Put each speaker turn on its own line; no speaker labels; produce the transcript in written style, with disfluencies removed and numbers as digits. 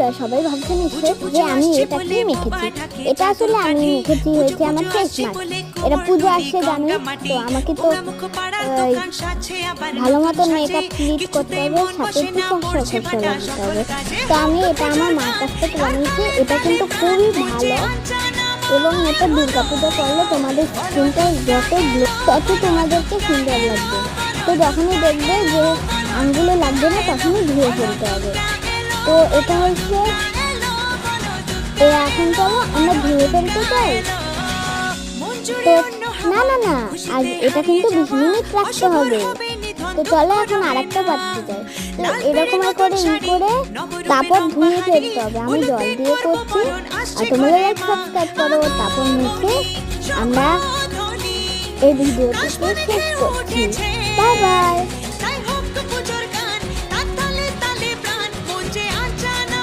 বন্ধুরা সবাই ভাবছে নিশ্চয় যে আমি এটা কি মেখেছি। এটা আসলে আমি মেখেছি হয়েছে আমার ফেস মাস্ক। এটা পুজো আসছে জানি, তো আমাকে তো ভালো মতন মেকআপ ক্লিপ করতে হবে, সাথে একটু ফর্সা ফর্সা লাগাতে হবে। তো আমি এটা আমার মার কাছ থেকে বানিয়েছি। এটা কিন্তু খুবই ভালো এবং এটা দুর্গাপূজা করলে তোমাদের স্কিনটা যত গ্লো তত তোমাদেরকে সুন্দর লাগবে। তো যখনই দেখবে যে আঙ্গুলে লাগবে না তখনই ধুয়ে ফেলতে হবে। তো এটা হচ্ছে এখন চলো আমরা ধুয়ে ফেলতে চাই। তো না না না, আজ এটা কিন্তু 20 মিনিট রাখতে হবে। তো চলো এখন আরেকটা পাত্রে যাই। তো এরকম করে করে তারপর ধুয়ে ফেলতে হবে। আমি জল দিয়ে করছি, আর তোমরা লাইক সাবস্ক্রাইব করো। তারপর মুখে আমরা এই ভিডিওটিকে শেষ করছি। Bye bye.